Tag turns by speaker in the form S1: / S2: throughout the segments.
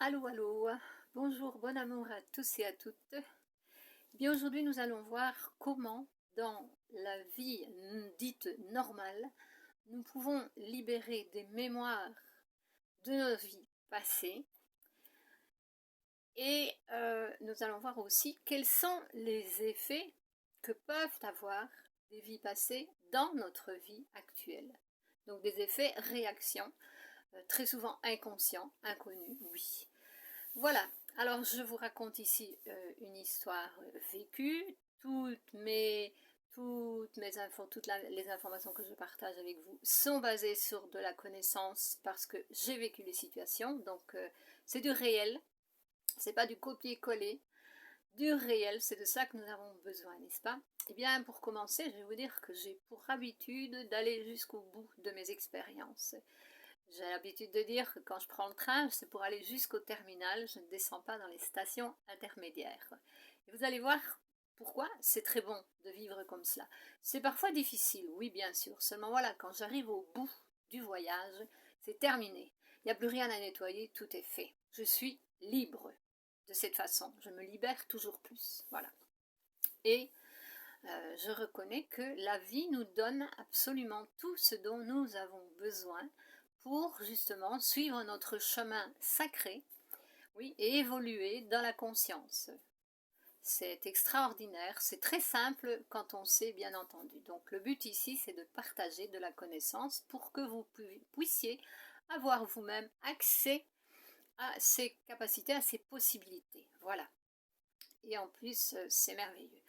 S1: Allô, allô, bonjour, bon amour à tous et à toutes. Bien aujourd'hui nous allons voir comment dans la vie dite normale nous pouvons libérer des mémoires de nos vies passées et nous allons voir aussi quels sont les effets que peuvent avoir des vies passées dans notre vie actuelle. Donc des effets réactions, très souvent inconscients, inconnus, oui. Voilà, alors je vous raconte ici une histoire vécue. Toutes mes infos, les informations que je partage avec vous sont basées sur de la connaissance parce que j'ai vécu les situations. Donc c'est du réel, c'est pas du copier-coller, du réel, c'est de ça que nous avons besoin, n'est-ce pas? Eh bien, pour commencer, je vais vous dire que j'ai pour habitude d'aller jusqu'au bout de mes expériences. J'ai l'habitude de dire que quand je prends le train, c'est pour aller jusqu'au terminal, je ne descends pas dans les stations intermédiaires. Et vous allez voir pourquoi c'est très bon de vivre comme cela. C'est parfois difficile, oui bien sûr, seulement voilà, quand j'arrive au bout du voyage, c'est terminé. Il n'y a plus rien à nettoyer, tout est fait. Je suis libre de cette façon, je me libère toujours plus. Voilà. Et je reconnais que la vie nous donne absolument tout ce dont nous avons besoin pour justement suivre notre chemin sacré, oui, et évoluer dans la conscience. C'est extraordinaire, c'est très simple quand on sait bien entendu. Donc le but ici, c'est de partager de la connaissance pour que vous puissiez avoir vous-même accès à ces capacités, à ces possibilités. Voilà. Et en plus, c'est merveilleux.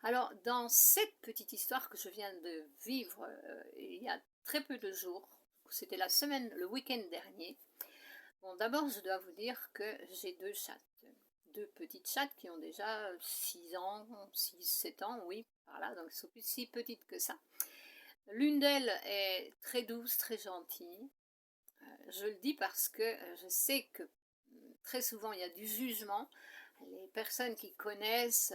S1: Alors, dans cette petite histoire que je viens de vivre il y a très peu de jours, c'était la semaine, le week-end dernier. Bon, d'abord, je dois vous dire que j'ai deux chattes. Deux petites chattes qui ont déjà 6 ans, 6, 7 ans, oui, par là, donc elles sont plus si petites que ça. L'une d'elles est très douce, très gentille. Je le dis parce que je sais que très souvent il y a du jugement. Les personnes qui connaissent,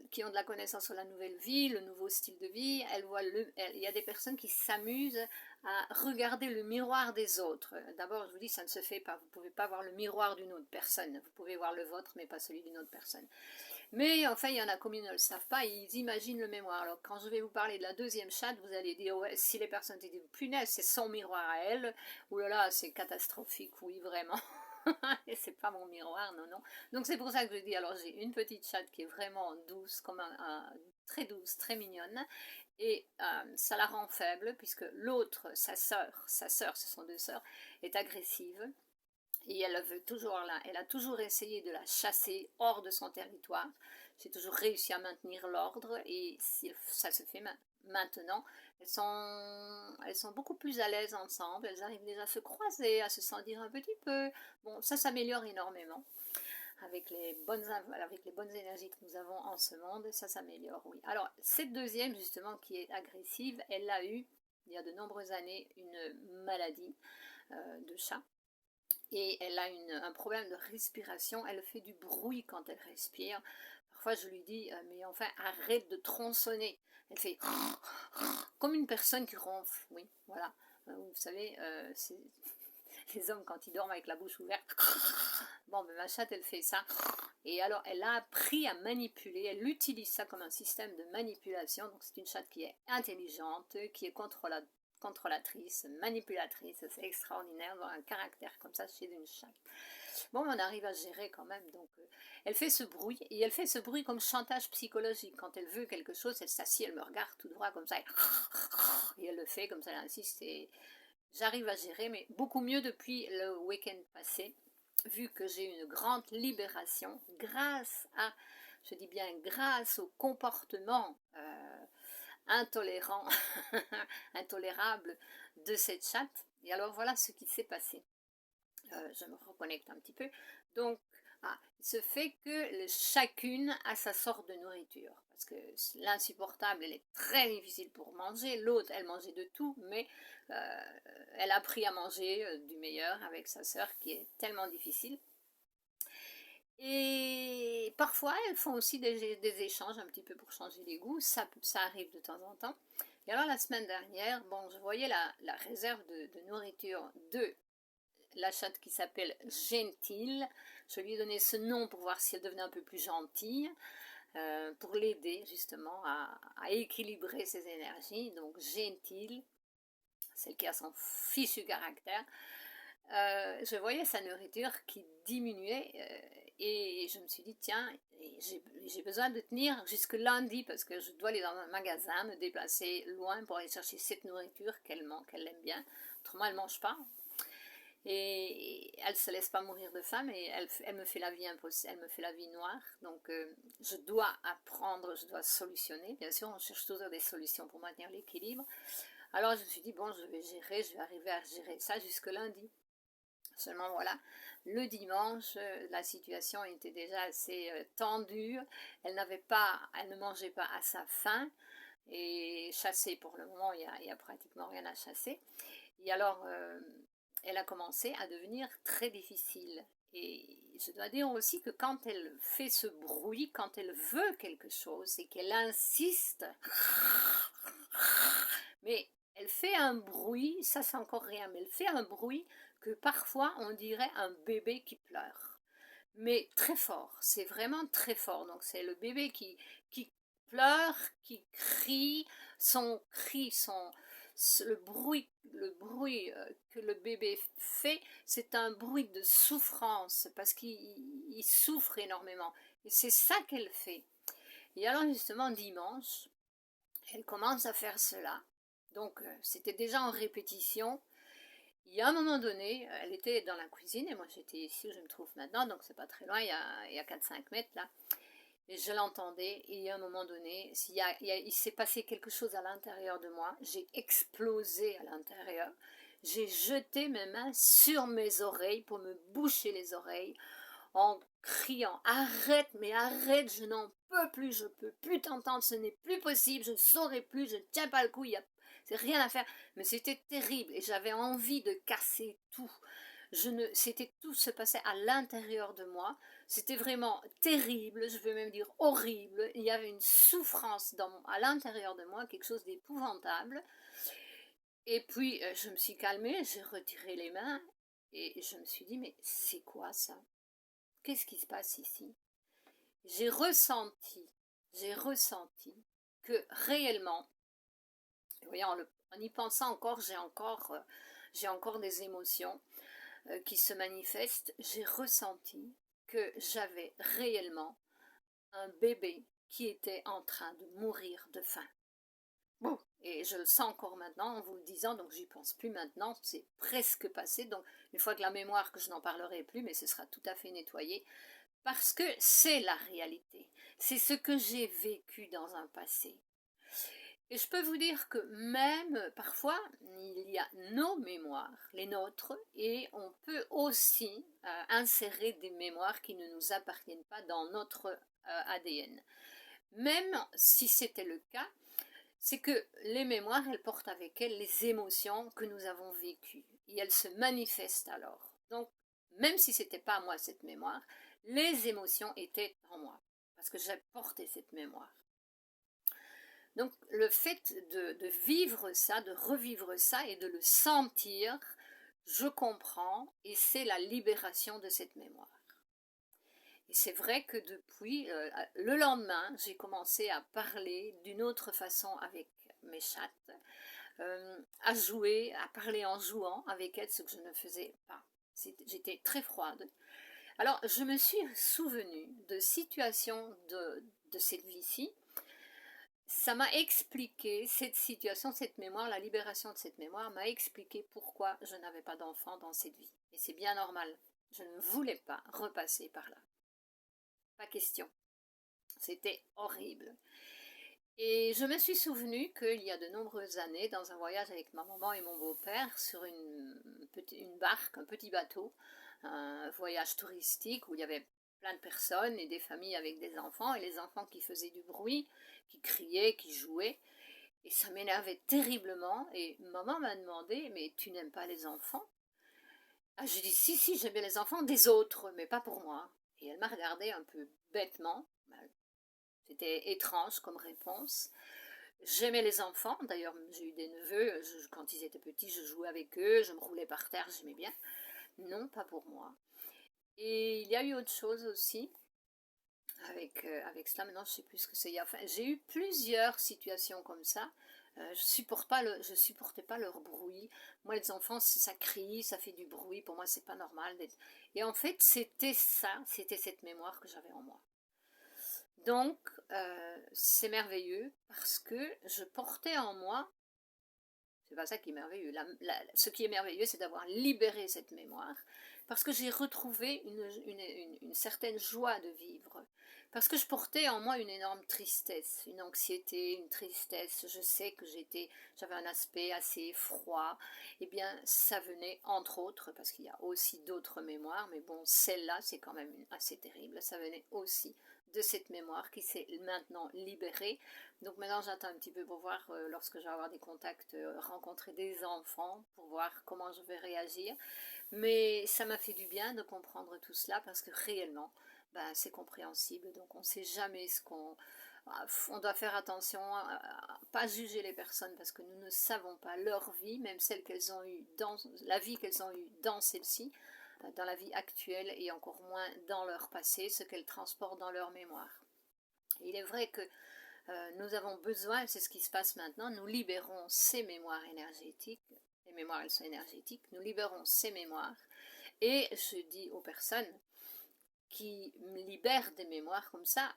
S1: qui ont de la connaissance sur la nouvelle vie, le nouveau style de vie, il y a des personnes qui s'amusent à regarder le miroir des autres. D'abord, je vous dis, ça ne se fait pas. Vous ne pouvez pas voir le miroir d'une autre personne. Vous pouvez voir le vôtre, mais pas celui d'une autre personne. Mais enfin, il y en a comme ils ne le savent pas, ils imaginent le miroir. Alors, quand je vais vous parler de la deuxième chatte, vous allez dire, ouais, si les personnes disent, punaise, c'est son miroir à elle. Ouh là là, c'est catastrophique, oui, vraiment. Et c'est pas mon miroir, non, non. Donc c'est pour ça que je dis, alors j'ai une petite chatte qui est vraiment douce, très douce, très mignonne, et ça la rend faible, puisque l'autre, sa sœur, ce sont deux sœurs, est agressive, et elle a toujours essayé de la chasser hors de son territoire. J'ai toujours réussi à maintenir l'ordre, et si ça se fait maintenant, elles sont beaucoup plus à l'aise ensemble, elles arrivent déjà à se croiser, à se sentir un petit peu. Bon, ça s'améliore énormément avec les bonnes énergies que nous avons en ce monde, ça s'améliore, oui. Alors, cette deuxième, justement, qui est agressive, elle a eu, il y a de nombreuses années, une maladie de chat. Et elle a un problème de respiration, elle fait du bruit quand elle respire. Parfois je lui dis, mais enfin arrête de tronçonner. Elle fait comme une personne qui ronfle, oui, voilà. Vous savez, c'est les hommes quand ils dorment avec la bouche ouverte. Bon, ben ma chatte elle fait ça. Et alors elle a appris à manipuler, elle utilise ça comme un système de manipulation. Donc c'est une chatte qui est intelligente, qui est contrôlatrice, manipulatrice. C'est extraordinaire d'avoir un caractère comme ça chez une chatte. Bon, on arrive à gérer quand même. Donc, elle fait ce bruit, et elle fait ce bruit comme chantage psychologique. Quand elle veut quelque chose, elle s'assied, elle me regarde tout droit comme ça, et elle le fait comme ça, elle insiste. Et j'arrive à gérer, mais beaucoup mieux depuis le week-end passé, vu que j'ai une grande libération grâce à, je dis bien grâce au comportement intolérant, intolérable de cette chatte. Et alors voilà ce qui s'est passé. Je me reconnecte un petit peu. Donc, il se fait que chacune a sa sorte de nourriture. Parce que l'insupportable, elle est très difficile pour manger. L'autre, elle mangeait de tout, mais elle a appris à manger du meilleur avec sa sœur qui est tellement difficile. Et parfois, elles font aussi des échanges un petit peu pour changer les goûts. Ça arrive de temps en temps. Et alors, la semaine dernière, bon, je voyais la réserve de nourriture de la chatte qui s'appelle Gentile. Je lui ai donné ce nom pour voir si elle devenait un peu plus gentille, pour l'aider justement à équilibrer ses énergies. Donc Gentile, celle qui a son fichu caractère. Je voyais sa nourriture qui diminuait et je me suis dit tiens, j'ai besoin de tenir jusque lundi parce que je dois aller dans un magasin, me déplacer loin pour aller chercher cette nourriture qu'elle aime bien, autrement elle ne mange pas et elle ne se laisse pas mourir de faim et elle me fait la vie impossible, elle me fait la vie noire, donc je dois apprendre, je dois solutionner, bien sûr on cherche toujours des solutions pour maintenir l'équilibre. Alors je me suis dit bon, je vais arriver à gérer ça jusque lundi. Seulement voilà, le dimanche, la situation était déjà assez tendue. Elle ne mangeait pas à sa faim et chasser pour le moment, il y a pratiquement rien à chasser. Et alors, elle a commencé à devenir très difficile. Et je dois dire aussi que quand elle fait ce bruit, quand elle veut quelque chose et qu'elle insiste, mais elle fait un bruit, ça c'est encore rien, mais elle fait un bruit que parfois on dirait un bébé qui pleure. Mais très fort, c'est vraiment très fort. Donc c'est le bébé qui pleure, qui crie, son cri, le bruit que le bébé fait, c'est un bruit de souffrance parce qu'il souffre énormément. Et c'est ça qu'elle fait. Et alors justement dimanche, elle commence à faire cela. Donc c'était déjà en répétition. Il y a un moment donné, elle était dans la cuisine et moi j'étais ici où je me trouve maintenant, donc c'est pas très loin, il y a 4-5 mètres là. Et je l'entendais et il y a un moment donné, il s'est passé quelque chose à l'intérieur de moi, j'ai explosé à l'intérieur, j'ai jeté mes mains sur mes oreilles pour me boucher les oreilles en criant arrête, mais arrête, je n'en peux plus, je peux plus t'entendre, ce n'est plus possible, je ne saurais plus, je ne tiens pas le coup, c'est rien à faire. Mais c'était terrible et j'avais envie de casser tout. C'était tout se passait à l'intérieur de moi. C'était vraiment terrible, je veux même dire horrible. Il y avait une souffrance à l'intérieur de moi, quelque chose d'épouvantable. Et puis je me suis calmée, j'ai retiré les mains et je me suis dit mais c'est quoi ça? Qu'est-ce qui se passe ici? J'ai ressenti que réellement, voyez, en y pensant encore, j'ai encore des émotions qui se manifestent. J'ai ressenti que j'avais réellement un bébé qui était en train de mourir de faim. Bon, et je le sens encore maintenant en vous le disant, donc j'y pense plus maintenant, c'est presque passé, donc une fois que la mémoire, que je n'en parlerai plus, mais ce sera tout à fait nettoyé, parce que c'est la réalité, c'est ce que j'ai vécu dans un passé. Et je peux vous dire que même parfois, il y a nos mémoires, les nôtres, et on peut aussi insérer des mémoires qui ne nous appartiennent pas dans notre ADN. Même si c'était le cas, c'est que les mémoires, elles portent avec elles les émotions que nous avons vécues. Et elles se manifestent alors. Donc, même si ce n'était pas moi cette mémoire, les émotions étaient en moi. Parce que j'ai porté cette mémoire. Donc le fait de vivre ça, de revivre ça et de le sentir, je comprends et c'est la libération de cette mémoire. Et c'est vrai que depuis le lendemain, j'ai commencé à parler d'une autre façon avec mes chattes, à jouer, à parler en jouant avec elles, ce que je ne faisais pas. J'étais très froide. Alors je me suis souvenue de situations de cette vie-ci. Ça m'a expliqué cette situation, cette mémoire, la libération de cette mémoire m'a expliqué pourquoi je n'avais pas d'enfant dans cette vie. Et c'est bien normal. Je ne voulais pas repasser par là. Pas question. C'était horrible. Et je me suis souvenue qu'il y a de nombreuses années, dans un voyage avec ma maman et mon beau-père, sur une barque, un petit bateau, un voyage touristique où il y avait plein de personnes et des familles avec des enfants, et les enfants qui faisaient du bruit, qui criaient, qui jouaient. Et ça m'énervait terriblement. Et maman m'a demandé, mais tu n'aimes pas les enfants? Ah, j'ai dit, si, j'aimais les enfants des autres, mais pas pour moi. Et elle m'a regardé un peu bêtement. C'était étrange comme réponse. J'aimais les enfants, d'ailleurs j'ai eu des neveux, quand ils étaient petits je jouais avec eux, je me roulais par terre, j'aimais bien. Non, pas pour moi. Et il y a eu autre chose aussi avec cela. Maintenant, je ne sais plus ce que c'est. Enfin, j'ai eu plusieurs situations comme ça. Je supportais pas leur bruit. Moi, les enfants, ça crie, ça fait du bruit. Pour moi, c'est pas normal. Et en fait, c'était ça, c'était cette mémoire que j'avais en moi. Donc, c'est merveilleux parce que je portais en moi. C'est pas ça qui est merveilleux. Ce qui est merveilleux, c'est d'avoir libéré cette mémoire, parce que j'ai retrouvé une certaine joie de vivre, parce que je portais en moi une énorme tristesse, une anxiété, une tristesse. Je sais que j'avais un aspect assez froid. Eh bien, ça venait entre autres, parce qu'il y a aussi d'autres mémoires, mais bon, celle-là, c'est quand même assez terrible. Ça venait aussi de cette mémoire qui s'est maintenant libérée. Donc maintenant, j'attends un petit peu pour voir, lorsque je vais avoir des contacts, rencontrer des enfants, pour voir comment je vais réagir. Mais ça m'a fait du bien de comprendre tout cela, parce que réellement, ben, c'est compréhensible. Donc on ne sait jamais ce qu'on... On doit faire attention à ne pas juger les personnes, parce que nous ne savons pas leur vie, même celle qu'elles ont eue dans la vie qu'elles ont eue dans celle-ci, dans la vie actuelle, et encore moins dans leur passé, ce qu'elles transportent dans leur mémoire. Et il est vrai que nous avons besoin, c'est ce qui se passe maintenant, nous libérons ces mémoires énergétiques. Les mémoires, elles sont énergétiques. Nous libérons ces mémoires. Et je dis aux personnes qui libèrent des mémoires comme ça,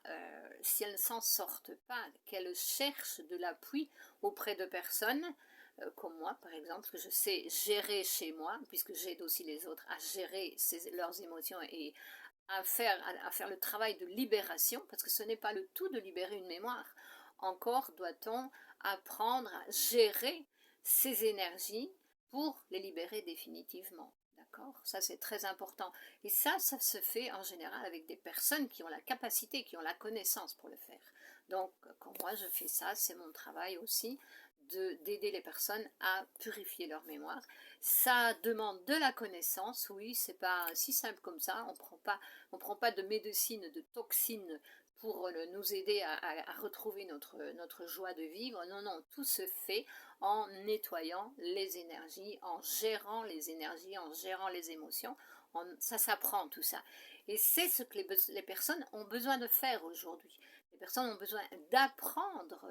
S1: si elles ne s'en sortent pas, qu'elles cherchent de l'appui auprès de personnes comme moi, par exemple, que je sais gérer chez moi, puisque j'aide aussi les autres à gérer leurs émotions et à faire le travail de libération, parce que ce n'est pas le tout de libérer une mémoire. Encore doit-on apprendre à gérer ces énergies pour les libérer définitivement. D'accord? Ça, c'est très important. Et ça se fait en général avec des personnes qui ont la capacité, qui ont la connaissance pour le faire. Donc, quand moi je fais ça, c'est mon travail aussi d'aider les personnes à purifier leur mémoire. Ça demande de la connaissance, oui, c'est pas si simple comme ça. On prend pas de médecine, de toxines pour nous aider à retrouver notre joie de vivre. Non, non, tout se fait en nettoyant les énergies, en gérant les énergies, en gérant les émotions. Ça s'apprend tout ça. Et c'est ce que les personnes ont besoin de faire aujourd'hui. Les personnes ont besoin d'apprendre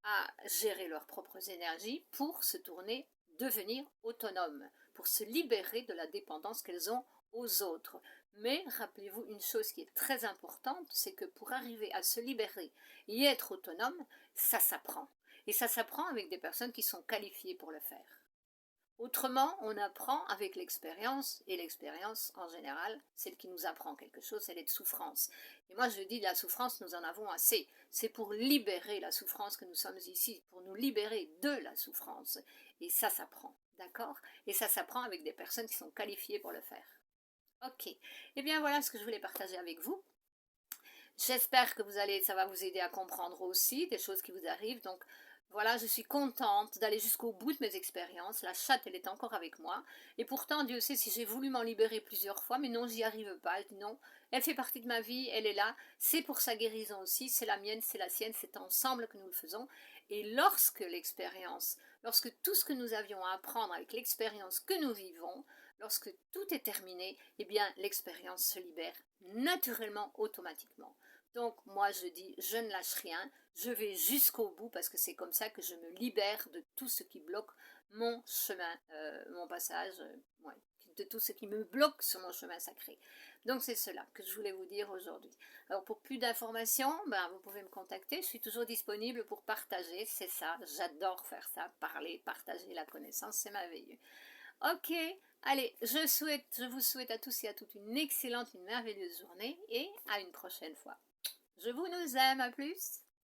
S1: à gérer leurs propres énergies pour se tourner, devenir autonomes, pour se libérer de la dépendance qu'elles ont aux autres. Mais rappelez-vous une chose qui est très importante, c'est que pour arriver à se libérer et être autonome, ça s'apprend. Et ça s'apprend avec des personnes qui sont qualifiées pour le faire. Autrement, on apprend avec l'expérience, et l'expérience, en général, celle qui nous apprend quelque chose, elle est de souffrance. Et moi, je dis, la souffrance, nous en avons assez. C'est pour libérer la souffrance que nous sommes ici, pour nous libérer de la souffrance. Et ça s'apprend, d'accord? Et ça s'apprend avec des personnes qui sont qualifiées pour le faire. Ok, et bien voilà ce que je voulais partager avec vous. J'espère que ça va vous aider à comprendre aussi des choses qui vous arrivent. Donc voilà, je suis contente d'aller jusqu'au bout de mes expériences. La chatte, elle est encore avec moi. Et pourtant, Dieu sait si j'ai voulu m'en libérer plusieurs fois, mais non, j'y arrive pas. Je dis non, elle fait partie de ma vie, elle est là. C'est pour sa guérison aussi, c'est la mienne, c'est la sienne, c'est ensemble que nous le faisons. Et lorsque tout ce que nous avions à apprendre avec l'expérience que nous vivons, lorsque tout est terminé, eh bien l'expérience se libère naturellement, automatiquement. Donc moi je dis, je ne lâche rien, je vais jusqu'au bout, parce que c'est comme ça que je me libère de tout ce qui bloque mon chemin, mon passage, ouais, de tout ce qui me bloque sur mon chemin sacré. Donc c'est cela que je voulais vous dire aujourd'hui. Alors pour plus d'informations, ben, vous pouvez me contacter, je suis toujours disponible pour partager, c'est ça, j'adore faire ça, parler, partager la connaissance, c'est merveilleux. Ok, allez, je vous souhaite à tous et à toutes une excellente, une merveilleuse journée, et à une prochaine fois. Je vous nous aime, à plus.